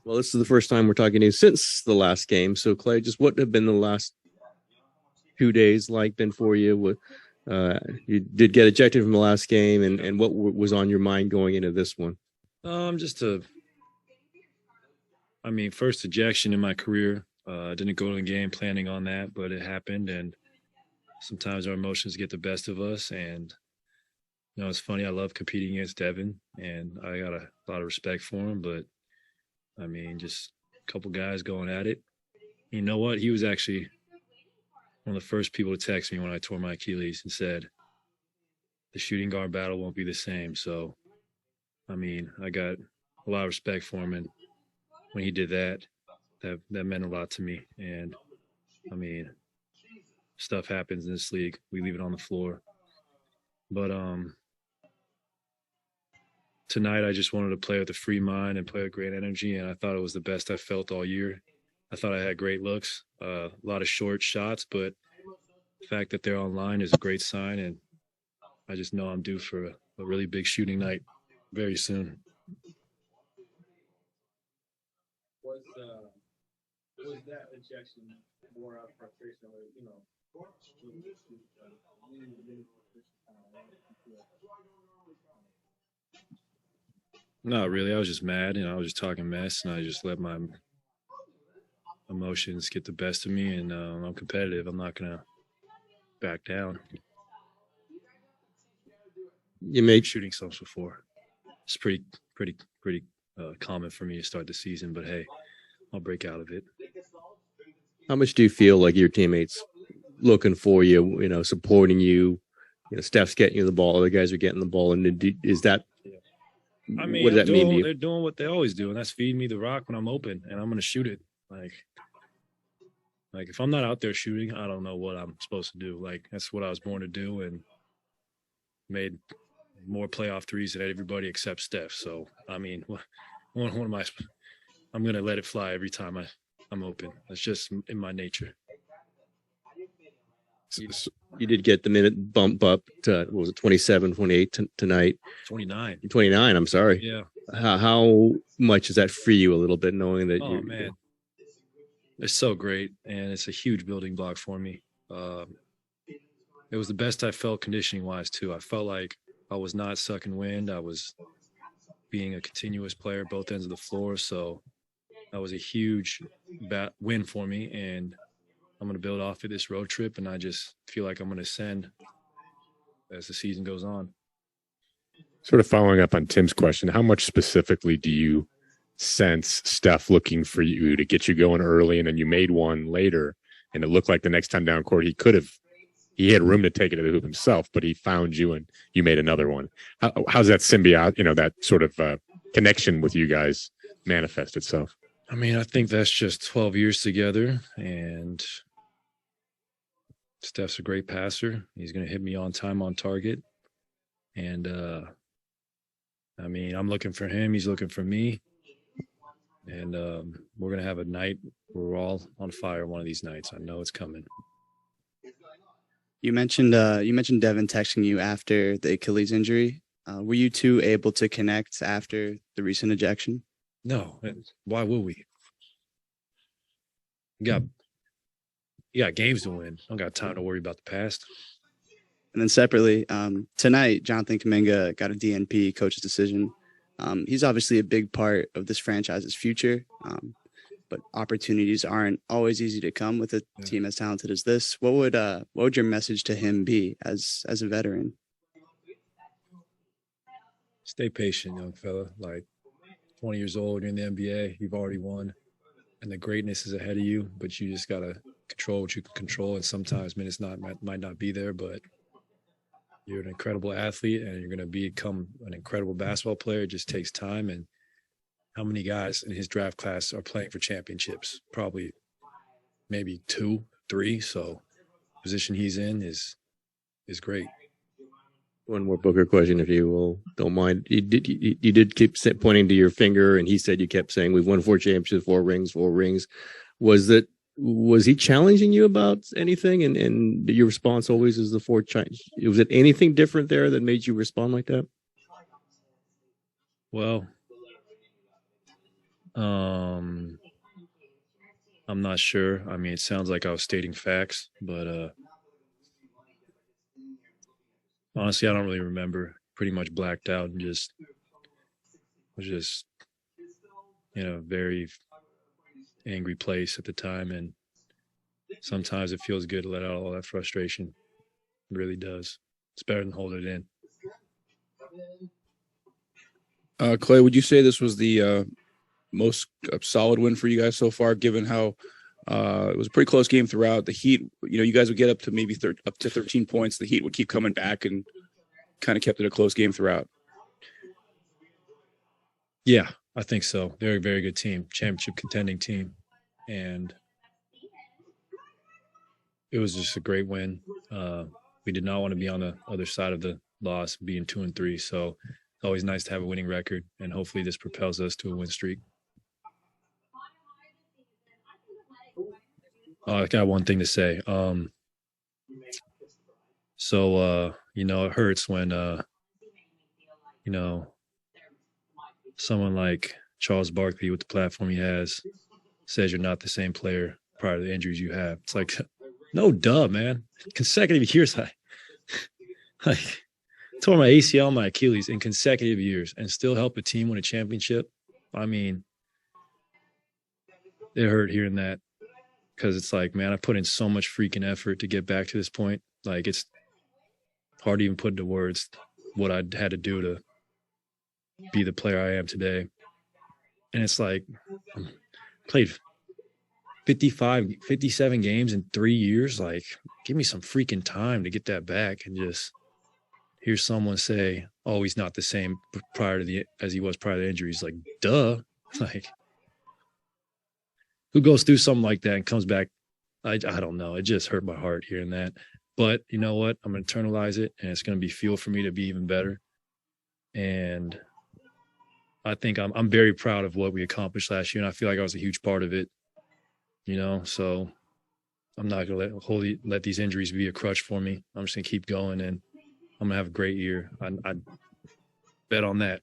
Well, this is the first time we're talking to you since the last game. So, Klay, just what have been the last 2 days like been for you? You did get ejected from the last game, and what was on your mind going into this one? First ejection in my career. Didn't go to the game planning on that, but it happened, and sometimes our emotions get the best of us. And it's funny. I love competing against Devin, and I got a lot of respect for him. But just a couple guys going at it. You know what? He was actually one of the first people to text me when I tore my Achilles and said, the shooting guard battle won't be the same. So, I got a lot of respect for him. And when he did that meant a lot to me. And, stuff happens in this league. We leave it on the floor. But tonight I just wanted to play with a free mind and play with great energy. And I thought it was the best I felt all year. I thought I had great looks, a lot of short shots, but the fact that they're online is a great sign. And I just know I'm due for a really big shooting night very soon. Was that ejection more out of frustration, Not really. I was just mad, I was just talking mess, and I just let my emotions get the best of me, and I'm competitive. I'm not gonna back down. You made shooting subs before. It's pretty common for me to start the season, but hey, I'll break out of it. How much do you feel like your teammates looking for you, supporting you? Steph's getting you the ball, other guys are getting the ball, and is that? What does that mean to you? They're doing what they always do, and that's feed me the rock when I'm open, and I'm going to shoot it. Like if I'm not out there shooting, I don't know what I'm supposed to do. That's what I was born to do, and made more playoff threes than everybody except Steph. So, what am I? I'm going to let it fly every time I'm open. That's just in my nature. You did get the minute bump up to, what was it, 27, 28 tonight? 29. 29, I'm sorry. Yeah. How much does that free you a little bit, knowing that man. It's so great, and it's a huge building block for me. It was the best I felt conditioning-wise, too. I felt like I was not sucking wind. I was being a continuous player both ends of the floor, so that was a huge win for me, and I'm going to build off of this road trip, and I just feel like I'm going to ascend as the season goes on. Sort of following up on Tim's question, how much specifically do you sense Steph looking for you to get you going early, and then you made one later, and it looked like the next time down court he had room to take it to the hoop himself, but he found you and you made another one. How's that symbiote, that sort of connection with you guys manifest itself? I think that's just 12 years together, and Steph's a great passer. He's going to hit me on time, on target. And, I'm looking for him. He's looking for me. And we're going to have a night where we're all on fire one of these nights. I know it's coming. You mentioned Devin texting you after the Achilles injury. Were you two able to connect after the recent ejection? No. Why would we? You got games to win. I don't got time to worry about the past. And then separately, tonight, Jonathan Kuminga got a DNP, coach's decision. He's obviously a big part of this franchise's future, but opportunities aren't always easy to come with a team as talented as this. What would your message to him be as a veteran? Stay patient, young fella. 20 years old, you're in the NBA, you've already won, and the greatness is ahead of you, but you just got to control what you can control, and sometimes minutes might not be there, but you're an incredible athlete, and you're going to become an incredible basketball player. It just takes time, and how many guys in his draft class are playing for championships? Probably maybe 2, 3, so the position he's in is great. One more Booker question, if you don't mind. You did keep pointing to your finger, and he said you kept saying, we've won 4 championships, 4 rings. Was he challenging you about anything? And your response always is the 4 was it anything different there that made you respond like that? Well, I'm not sure. I mean, it sounds like I was stating facts, but honestly, I don't really remember. Pretty much blacked out and just was just in a very angry place at the time. And sometimes it feels good to let out all that frustration. It really does. It's better than holding it in. Klay, would you say this was the most solid win for you guys so far, given how it was a pretty close game throughout? The Heat, you guys would get up to maybe up to 13 points. The Heat would keep coming back and kind of kept it a close game throughout. Yeah, I think so. They're a very good team, championship contending team. And it was just a great win. We did not want to be on the other side of the loss, being 2-3. So it's always nice to have a winning record, and hopefully this propels us to a win streak. I got one thing to say. It hurts when, someone like Charles Barkley with the platform he has says you're not the same player prior to the injuries you have. It's like, no, duh, man. Consecutive years, I tore my ACL, my Achilles in consecutive years and still help a team win a championship. I mean, it hurt hearing that because it's like, man, I put in so much freaking effort to get back to this point. Like, it's hard to even put into words what I had to do to be the player I am today. And it's like, played 57 games in 3 years. Like, give me some freaking time to get that back and just hear someone say, oh, he's not the same as he was prior to the injuries. Like, duh. Like, who goes through something like that and comes back? I don't know. It just hurt my heart hearing that. But you know what? I'm going to internalize it, and it's going to be fuel for me to be even better. And I think I'm very proud of what we accomplished last year, and I feel like I was a huge part of it. So I'm not going to let these injuries be a crutch for me. I'm just going to keep going, and I'm going to have a great year. I bet on that.